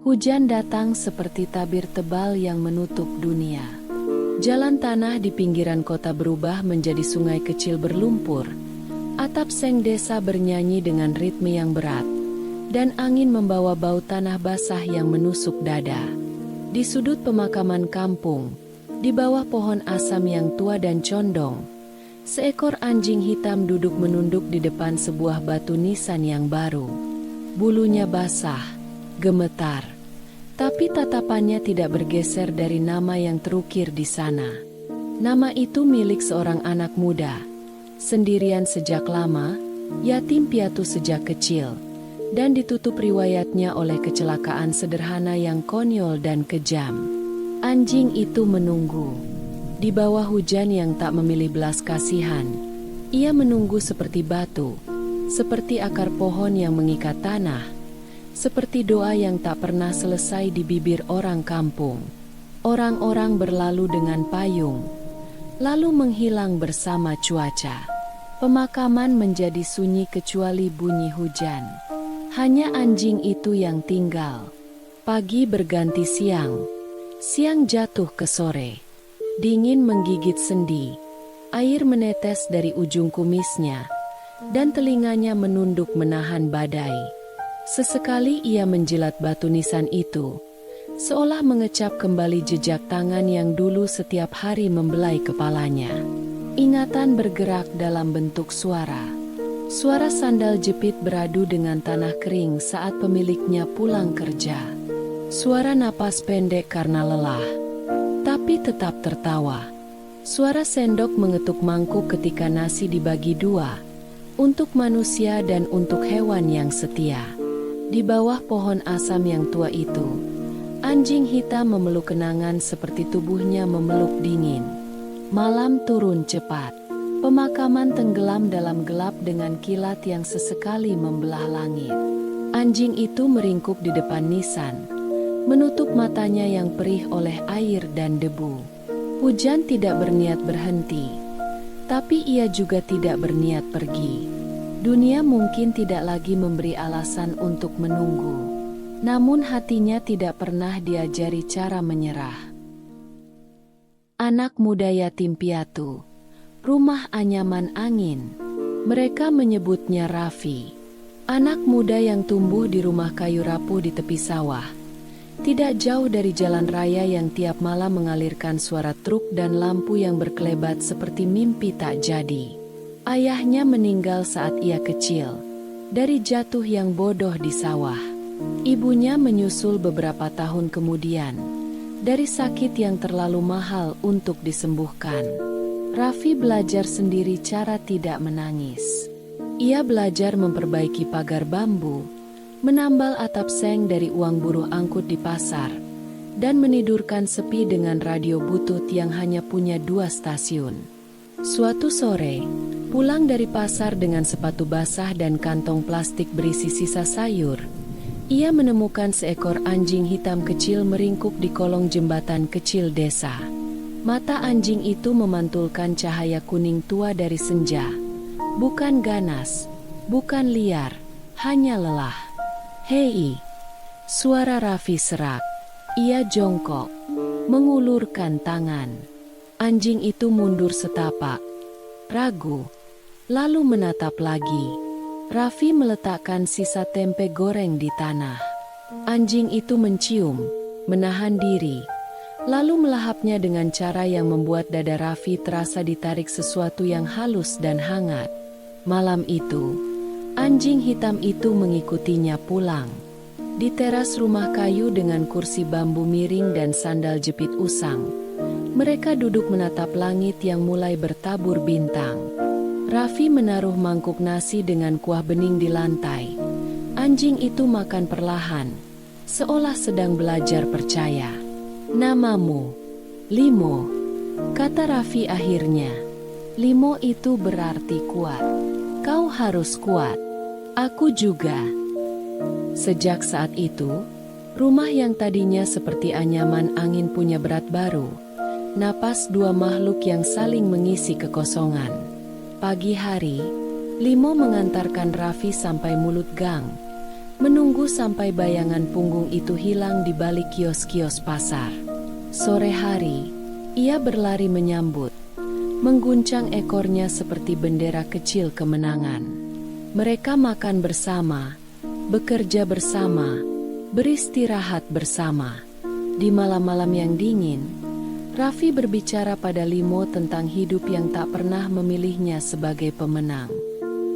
Hujan datang seperti tabir tebal yang menutup dunia. Jalan tanah di pinggiran kota berubah menjadi sungai kecil berlumpur. Atap seng desa bernyanyi dengan ritme yang berat, dan angin membawa bau tanah basah yang menusuk dada. Di sudut pemakaman kampung, di bawah pohon asam yang tua dan condong, seekor anjing hitam duduk menunduk di depan sebuah batu nisan yang baru. Bulunya basah, gemetar. Tapi tatapannya tidak bergeser dari nama yang terukir di sana. Nama itu milik seorang anak muda, sendirian sejak lama, yatim piatu sejak kecil, dan ditutup riwayatnya oleh kecelakaan sederhana yang konyol dan kejam. Anjing itu menunggu. Di bawah hujan yang tak memilih belas kasihan, ia menunggu seperti batu, seperti akar pohon yang mengikat tanah, seperti doa yang tak pernah selesai di bibir orang kampung. Orang-orang berlalu dengan payung, lalu menghilang bersama cuaca. Pemakaman menjadi sunyi kecuali bunyi hujan. Hanya anjing itu yang tinggal. Pagi berganti siang, siang jatuh ke sore. Dingin menggigit sendi, air menetes dari ujung kumisnya, dan telinganya menunduk menahan badai. Sesekali ia menjilat batu nisan itu, seolah mengecap kembali jejak tangan yang dulu setiap hari membelai kepalanya. Ingatan bergerak dalam bentuk suara. Suara sandal jepit beradu dengan tanah kering saat pemiliknya pulang kerja. Suara napas pendek karena lelah, tapi tetap tertawa. Suara sendok mengetuk mangkuk ketika nasi dibagi dua, untuk manusia dan untuk hewan yang setia. Di bawah pohon asam yang tua itu, anjing hitam memeluk kenangan seperti tubuhnya memeluk dingin. Malam turun cepat. Pemakaman tenggelam dalam gelap dengan kilat yang sesekali membelah langit. Anjing itu meringkuk di depan nisan, menutup matanya yang perih oleh air dan debu. Hujan tidak berniat berhenti, tapi ia juga tidak berniat pergi. Dunia mungkin tidak lagi memberi alasan untuk menunggu, namun hatinya tidak pernah diajari cara menyerah. Anak muda yatim piatu, rumah anyaman angin. Mereka menyebutnya Raffi. Anak muda yang tumbuh di rumah kayu rapuh di tepi sawah, tidak jauh dari jalan raya yang tiap malam mengalirkan suara truk dan lampu yang berkelebat seperti mimpi tak jadi. Ayahnya meninggal saat ia kecil, dari jatuh yang bodoh di sawah. Ibunya menyusul beberapa tahun kemudian, dari sakit yang terlalu mahal untuk disembuhkan. Raffi belajar sendiri cara tidak menangis. Ia belajar memperbaiki pagar bambu, menambal atap seng dari uang buruh angkut di pasar, dan menidurkan sepi dengan radio butut yang hanya punya 2 stasiun. Suatu sore, pulang dari pasar dengan sepatu basah dan kantong plastik berisi sisa sayur, ia menemukan seekor anjing hitam kecil meringkuk di kolong jembatan kecil desa. Mata anjing itu memantulkan cahaya kuning tua dari senja. Bukan ganas, bukan liar, hanya lelah. "Hei!" Suara Raffi serak. Ia jongkok, mengulurkan tangan. Anjing itu mundur setapak, ragu, lalu menatap lagi. Raffi meletakkan sisa tempe goreng di tanah. Anjing itu mencium, menahan diri, lalu melahapnya dengan cara yang membuat dada Raffi terasa ditarik sesuatu yang halus dan hangat. Malam itu, anjing hitam itu mengikutinya pulang. Di teras rumah kayu dengan kursi bambu miring dan sandal jepit usang, mereka duduk menatap langit yang mulai bertabur bintang. Raffi menaruh mangkuk nasi dengan kuah bening di lantai. Anjing itu makan perlahan, seolah sedang belajar percaya. "Namamu, Limo," kata Raffi akhirnya. "Limo itu berarti kuat. Kau harus kuat. Aku juga." Sejak saat itu, rumah yang tadinya seperti anyaman angin punya berat baru. Napas 2 makhluk yang saling mengisi kekosongan. Pagi hari, Limo mengantarkan Raffi sampai mulut gang. menunggu sampai bayangan punggung itu hilang di balik kios-kios pasar. Sore hari, ia berlari menyambut, mengguncang ekornya seperti bendera kecil kemenangan. Mereka makan bersama, bekerja bersama, beristirahat bersama. Di malam-malam yang dingin, Raffi berbicara pada Limo tentang hidup yang tak pernah memilihnya sebagai pemenang.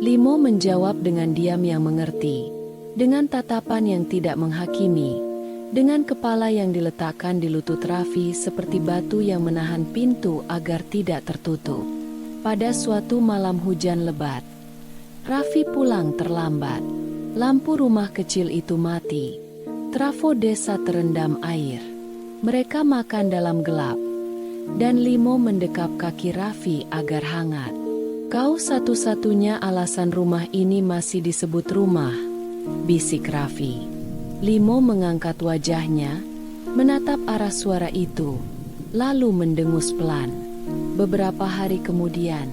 Limo menjawab dengan diam yang mengerti, dengan tatapan yang tidak menghakimi, dengan kepala yang diletakkan di lutut Raffi seperti batu yang menahan pintu agar tidak tertutup. Pada suatu malam hujan lebat, Raffi pulang terlambat. Lampu rumah kecil itu mati. Trafo desa terendam air. Mereka makan dalam gelap, dan Limo mendekap kaki Raffi agar hangat. "Kau satu-satunya alasan rumah ini masih disebut rumah," bisik Raffi. Limo mengangkat wajahnya, menatap arah suara itu, lalu mendengus pelan. Beberapa hari kemudian,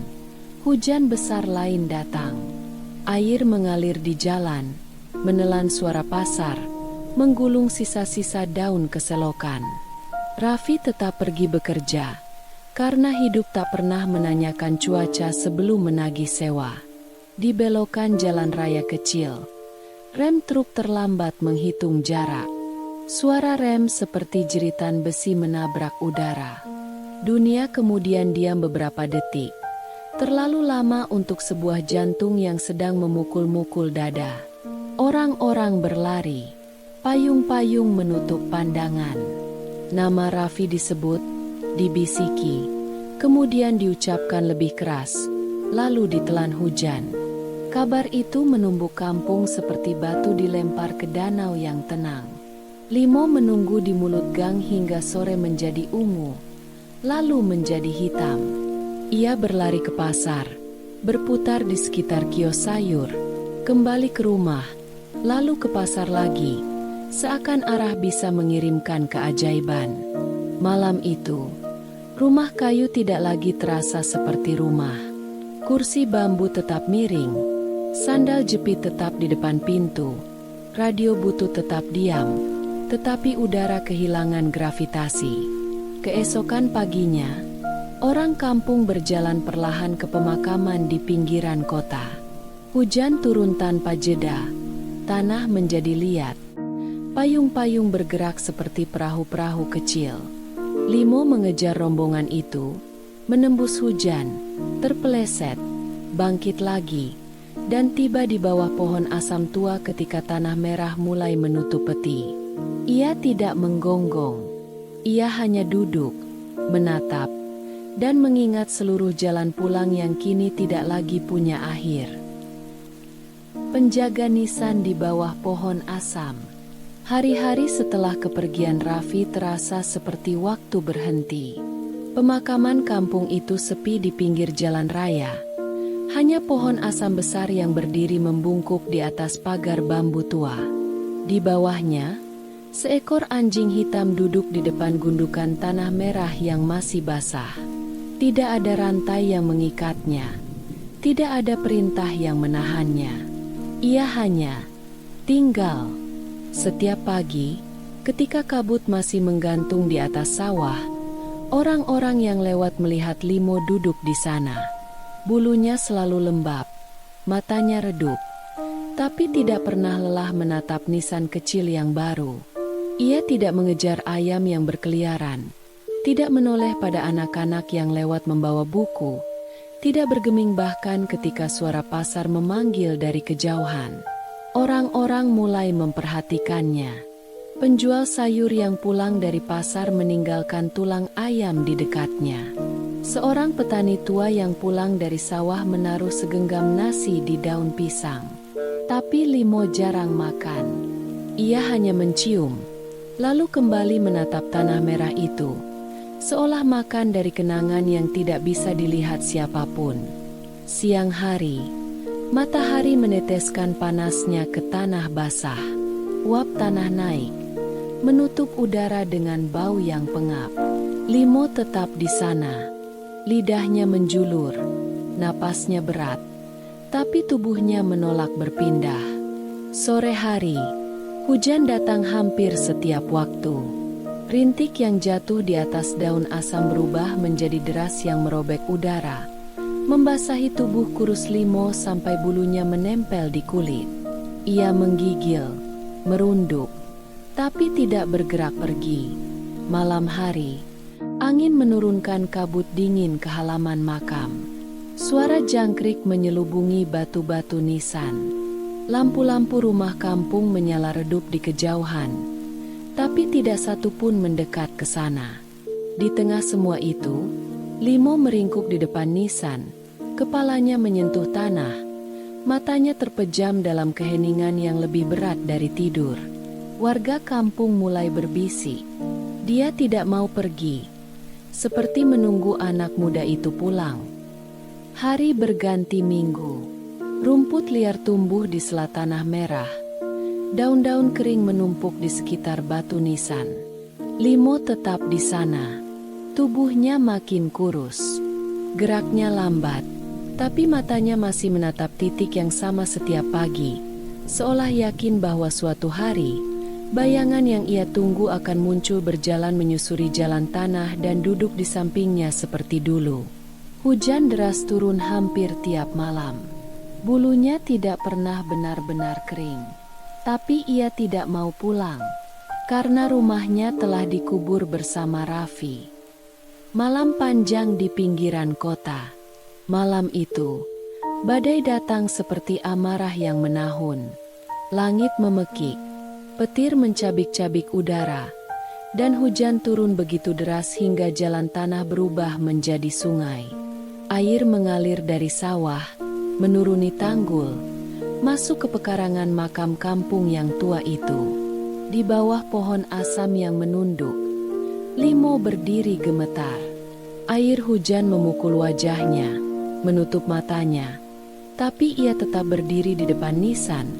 hujan besar lain datang. Air mengalir di jalan, menelan suara pasar, menggulung sisa-sisa daun keselokan. Raffi tetap pergi bekerja, karena hidup tak pernah menanyakan cuaca sebelum menagih sewa. Di belokan jalan raya kecil, rem truk terlambat menghitung jarak. Suara rem seperti jeritan besi menabrak udara. Dunia kemudian diam beberapa detik. Terlalu lama untuk sebuah jantung yang sedang memukul-mukul dada. Orang-orang berlari. Payung-payung menutup pandangan. Nama Raffi disebut, dibisiki, kemudian diucapkan lebih keras, lalu ditelan hujan. Kabar itu menumbuk kampung seperti batu dilempar ke danau yang tenang. Limo menunggu di mulut gang hingga sore menjadi ungu, lalu menjadi hitam. Ia berlari ke pasar, berputar di sekitar kios sayur, kembali ke rumah, lalu ke pasar lagi. Seakan arah bisa mengirimkan keajaiban. Malam itu, rumah kayu tidak lagi terasa seperti rumah. Kursi bambu tetap miring, sandal jepit tetap di depan pintu, radio butut tetap diam, tetapi udara kehilangan gravitasi. Keesokan paginya, orang kampung berjalan perlahan ke pemakaman di pinggiran kota. Hujan turun tanpa jeda, tanah menjadi liat. Payung-payung bergerak seperti perahu-perahu kecil. Limo mengejar rombongan itu, menembus hujan, terpeleset, bangkit lagi, dan tiba di bawah pohon asam tua ketika tanah merah mulai menutup peti. Ia tidak menggonggong. Ia hanya duduk, menatap, dan mengingat seluruh jalan pulang yang kini tidak lagi punya akhir. Penjaga nisan di bawah pohon asam. Hari-hari setelah kepergian Raffi terasa seperti waktu berhenti. Pemakaman kampung itu sepi di pinggir jalan raya. Hanya pohon asam besar yang berdiri membungkuk di atas pagar bambu tua. Di bawahnya, seekor anjing hitam duduk di depan gundukan tanah merah yang masih basah. Tidak ada rantai yang mengikatnya. Tidak ada perintah yang menahannya. Ia hanya tinggal. Setiap pagi, ketika kabut masih menggantung di atas sawah, orang-orang yang lewat melihat Limo duduk di sana. Bulunya selalu lembab, matanya redup, tapi tidak pernah lelah menatap nisan kecil yang baru. Ia tidak mengejar ayam yang berkeliaran, tidak menoleh pada anak-anak yang lewat membawa buku, tidak bergeming bahkan ketika suara pasar memanggil dari kejauhan. Orang-orang mulai memperhatikannya. Penjual sayur yang pulang dari pasar meninggalkan tulang ayam di dekatnya. Seorang petani tua yang pulang dari sawah menaruh segenggam nasi di daun pisang. Tapi Limo jarang makan. Ia hanya mencium, lalu kembali menatap tanah merah itu, seolah makan dari kenangan yang tidak bisa dilihat siapapun. Siang hari, matahari meneteskan panasnya ke tanah basah. Uap tanah naik, menutup udara dengan bau yang pengap. Limo tetap di sana. Lidahnya menjulur, napasnya berat, tapi tubuhnya menolak berpindah. Sore hari, hujan datang hampir setiap waktu. Rintik yang jatuh di atas daun asam berubah menjadi deras yang merobek udara, membasahi tubuh kurus Limo sampai bulunya menempel di kulit. Ia menggigil, merunduk, tapi tidak bergerak pergi. Malam hari, angin menurunkan kabut dingin ke halaman makam. Suara jangkrik menyelubungi batu-batu nisan. Lampu-lampu rumah kampung menyala redup di kejauhan, tapi tidak satu pun mendekat ke sana. Di tengah semua itu, Limo meringkuk di depan nisan, kepalanya menyentuh tanah, matanya terpejam dalam keheningan yang lebih berat dari tidur. Warga kampung mulai berbisik. Dia tidak mau pergi, seperti menunggu anak muda itu pulang. Hari berganti minggu. Rumput liar tumbuh di sela tanah merah. Daun-daun kering menumpuk di sekitar batu nisan. Limo tetap di sana. Tubuhnya makin kurus. Geraknya lambat, tapi matanya masih menatap titik yang sama setiap pagi. Seolah yakin bahwa suatu hari, bayangan yang ia tunggu akan muncul berjalan menyusuri jalan tanah dan duduk di sampingnya seperti dulu. Hujan deras turun hampir tiap malam. Bulunya tidak pernah benar-benar kering. Tapi ia tidak mau pulang, karena rumahnya telah dikubur bersama Raffi. Malam panjang di pinggiran kota. Malam itu, badai datang seperti amarah yang menahun. Langit memekik, petir mencabik-cabik udara, dan hujan turun begitu deras hingga jalan tanah berubah menjadi sungai. Air mengalir dari sawah, menuruni tanggul, masuk ke pekarangan makam kampung yang tua itu. Di bawah pohon asam yang menunduk, Limo berdiri gemetar. Air hujan memukul wajahnya, menutup matanya. Tapi ia tetap berdiri di depan nisan,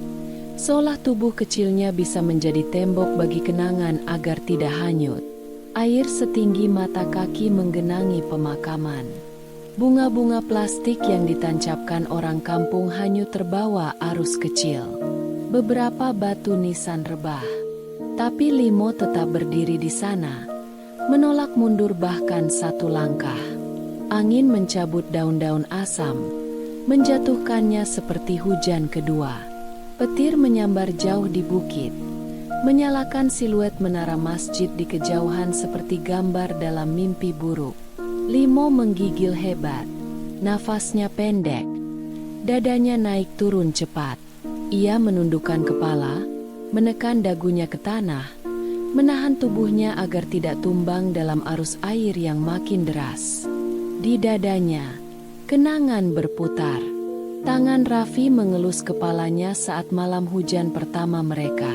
seolah tubuh kecilnya bisa menjadi tembok bagi kenangan agar tidak hanyut. Air setinggi mata kaki menggenangi pemakaman. Bunga-bunga plastik yang ditancapkan orang kampung hanyut terbawa arus kecil. Beberapa batu nisan rebah. Tapi Limo tetap berdiri di sana, menolak mundur bahkan satu langkah. Angin mencabut daun-daun asam, menjatuhkannya seperti hujan kedua. Petir menyambar jauh di bukit, menyalakan siluet menara masjid di kejauhan seperti gambar dalam mimpi buruk. Limo menggigil hebat, nafasnya pendek, dadanya naik turun cepat. Ia menundukkan kepala, menekan dagunya ke tanah, menahan tubuhnya agar tidak tumbang dalam arus air yang makin deras. Di dadanya, kenangan berputar. Tangan Raffi mengelus kepalanya saat malam hujan pertama mereka.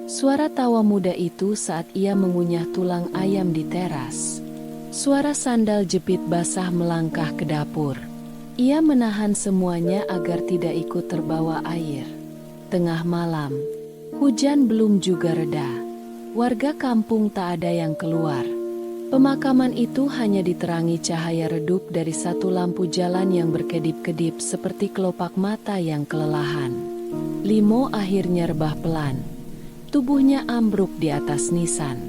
Suara tawa muda itu saat ia mengunyah tulang ayam di teras. Suara sandal jepit basah melangkah ke dapur. Ia menahan semuanya agar tidak ikut terbawa air. Tengah malam, hujan belum juga reda. Warga kampung tak ada yang keluar. Pemakaman itu hanya diterangi cahaya redup dari satu lampu jalan yang berkedip-kedip seperti kelopak mata yang kelelahan. Limo akhirnya rebah pelan. Tubuhnya ambruk di atas nisan.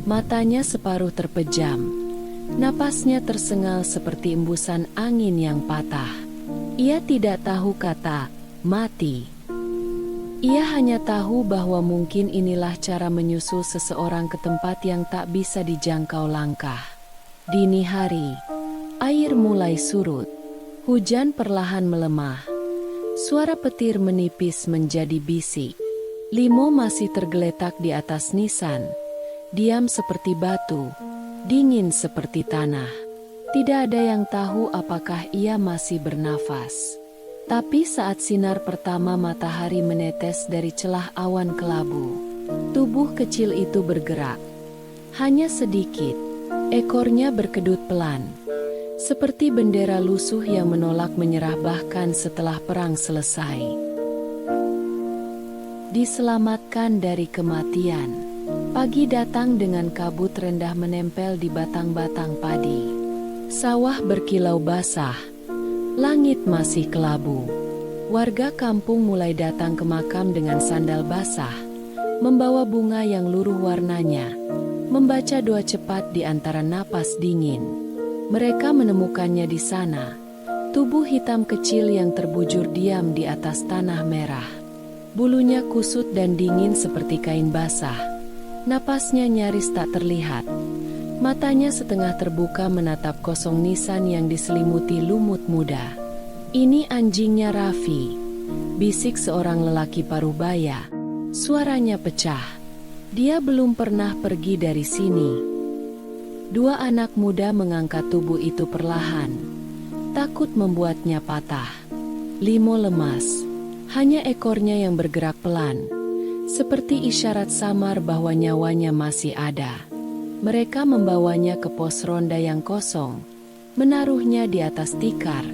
Matanya separuh terpejam. Napasnya tersengal seperti embusan angin yang patah. Ia tidak tahu kata mati. Ia hanya tahu bahwa mungkin inilah cara menyusul seseorang ke tempat yang tak bisa dijangkau langkah. Dini hari, air mulai surut. Hujan perlahan melemah. Suara petir menipis menjadi bisik. Limo masih tergeletak di atas nisan, diam seperti batu, dingin seperti tanah. Tidak ada yang tahu apakah ia masih bernafas. Tapi saat sinar pertama matahari menetes dari celah awan kelabu, tubuh kecil itu bergerak. Hanya sedikit, ekornya berkedut pelan, seperti bendera lusuh yang menolak menyerah bahkan setelah perang selesai. Diselamatkan dari kematian. Pagi datang dengan kabut rendah menempel di batang-batang padi. Sawah berkilau basah, langit masih kelabu. Warga kampung mulai datang ke makam dengan sandal basah, membawa bunga yang luruh warnanya, membaca doa cepat di antara napas dingin. Mereka menemukannya di sana, tubuh hitam kecil yang terbujur diam di atas tanah merah. Bulunya kusut dan dingin seperti kain basah. Napasnya nyaris tak terlihat. Matanya setengah terbuka menatap kosong nisan yang diselimuti lumut muda. "Ini anjingnya Raffi," bisik seorang lelaki parubaya. Suaranya pecah. "Dia belum pernah pergi dari sini." Dua anak muda mengangkat tubuh itu perlahan. Takut membuatnya patah. Limo lemas. Hanya ekornya yang bergerak pelan, seperti isyarat samar bahwa nyawanya masih ada. Mereka membawanya ke pos ronda yang kosong, menaruhnya di atas tikar,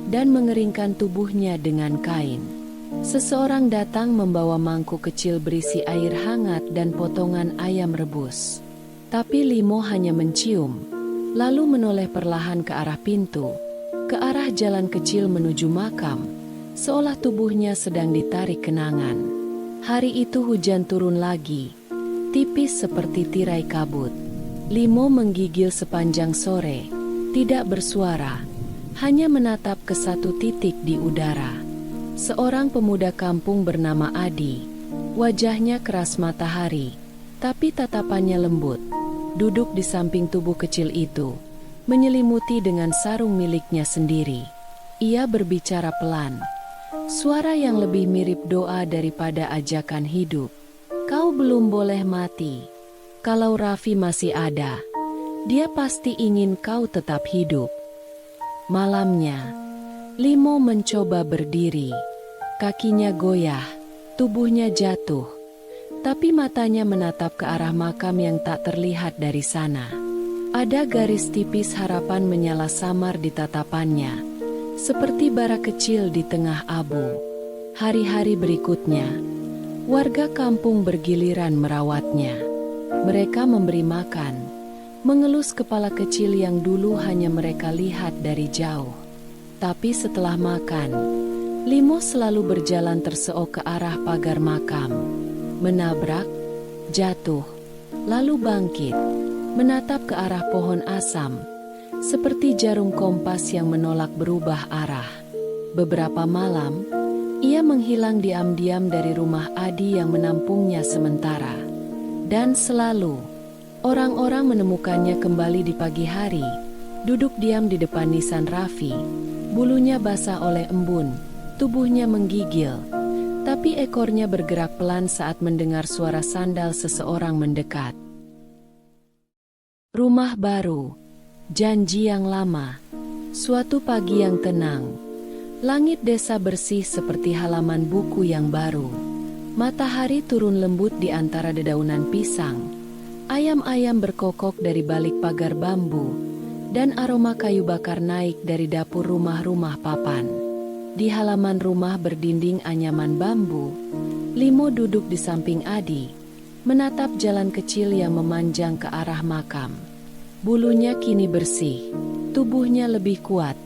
dan mengeringkan tubuhnya dengan kain. Seseorang datang membawa mangkuk kecil berisi air hangat dan potongan ayam rebus. Tapi Limo hanya mencium, lalu menoleh perlahan ke arah pintu, ke arah jalan kecil menuju makam, seolah tubuhnya sedang ditarik kenangan. Hari itu hujan turun lagi, tipis seperti tirai kabut. Limo menggigil sepanjang sore, tidak bersuara, hanya menatap ke satu titik di udara. Seorang pemuda kampung bernama Adi. Wajahnya keras matahari, tapi tatapannya lembut. Duduk di samping tubuh kecil itu, menyelimuti dengan sarung miliknya sendiri. Ia berbicara pelan, suara yang lebih mirip doa daripada ajakan hidup. "Kau belum boleh mati. Kalau Raffi masih ada, dia pasti ingin kau tetap hidup." Malamnya, Limo mencoba berdiri. Kakinya goyah, tubuhnya jatuh, tapi matanya menatap ke arah makam yang tak terlihat dari sana. Ada garis tipis harapan menyala samar di tatapannya, seperti bara kecil di tengah abu. Hari-hari berikutnya, warga kampung bergiliran merawatnya. Mereka memberi makan, mengelus kepala kecil yang dulu hanya mereka lihat dari jauh. Tapi setelah makan, Limo selalu berjalan terseok ke arah pagar makam, menabrak, jatuh, lalu bangkit, menatap ke arah pohon asam, seperti jarum kompas yang menolak berubah arah. Beberapa malam, ia menghilang diam-diam dari rumah Adi yang menampungnya sementara. Dan selalu, orang-orang menemukannya kembali di pagi hari, duduk diam di depan nisan Raffi, bulunya basah oleh embun, tubuhnya menggigil, tapi ekornya bergerak pelan saat mendengar suara sandal seseorang mendekat. Rumah baru, janji yang lama, suatu pagi yang tenang, langit desa bersih seperti halaman buku yang baru. Matahari turun lembut di antara dedaunan pisang. Ayam-ayam berkokok dari balik pagar bambu, dan aroma kayu bakar naik dari dapur rumah-rumah papan. Di halaman rumah berdinding anyaman bambu, Limo duduk di samping Adi, menatap jalan kecil yang memanjang ke arah makam. Bulunya kini bersih, tubuhnya lebih kuat,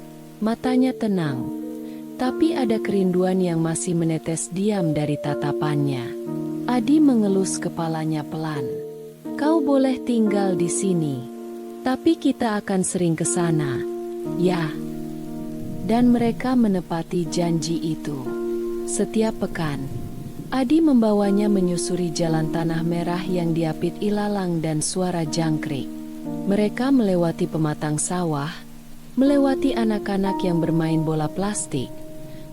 matanya tenang. Tapi ada kerinduan yang masih menetes diam dari tatapannya. Adi mengelus kepalanya pelan. "Kau boleh tinggal di sini, tapi kita akan sering ke sana, ya." Dan mereka menepati janji itu. Setiap pekan, Adi membawanya menyusuri jalan tanah merah yang diapit ilalang dan suara jangkrik. Mereka melewati pematang sawah, melewati anak-anak yang bermain bola plastik,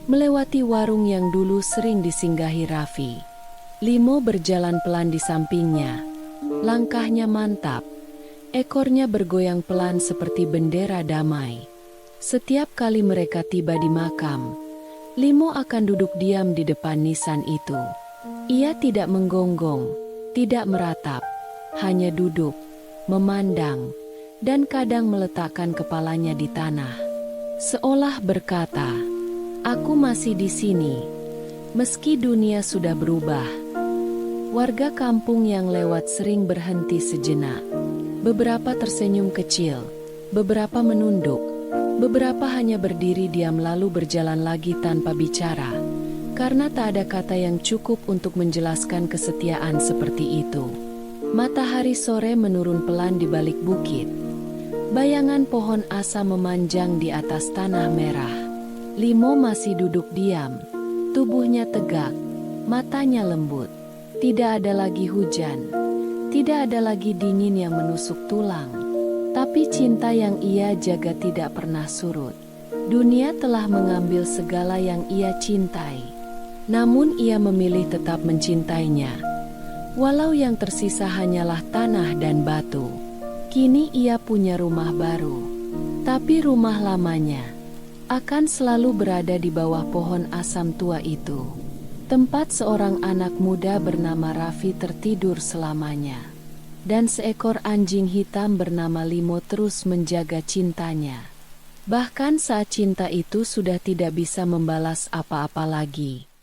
melewati warung yang dulu sering disinggahi Raffi. Limo berjalan pelan di sampingnya, langkahnya mantap, ekornya bergoyang pelan seperti bendera damai. Setiap kali mereka tiba di makam, Limo akan duduk diam di depan nisan itu. Ia tidak menggonggong, tidak meratap, hanya duduk, memandang, dan kadang meletakkan kepalanya di tanah, seolah berkata, "Aku masih di sini, meski dunia sudah berubah." Warga kampung yang lewat sering berhenti sejenak. Beberapa tersenyum kecil, beberapa menunduk, beberapa hanya berdiri diam lalu berjalan lagi tanpa bicara. karena tak ada kata yang cukup untuk menjelaskan kesetiaan seperti itu. Matahari sore menurun pelan di balik bukit. Bayangan pohon asa memanjang di atas tanah merah. Limo masih duduk diam, tubuhnya tegak, matanya lembut. Tidak ada lagi hujan, tidak ada lagi dingin yang menusuk tulang. Tapi cinta yang ia jaga tidak pernah surut. Dunia telah mengambil segala yang ia cintai. Namun ia memilih tetap mencintainya. Walau yang tersisa hanyalah tanah dan batu. Kini ia punya rumah baru. Tapi rumah lamanya akan selalu berada di bawah pohon asam tua itu. Tempat seorang anak muda bernama Raffi tertidur selamanya. Dan seekor anjing hitam bernama Limo terus menjaga cintanya. Bahkan saat cinta itu sudah tidak bisa membalas apa-apa lagi.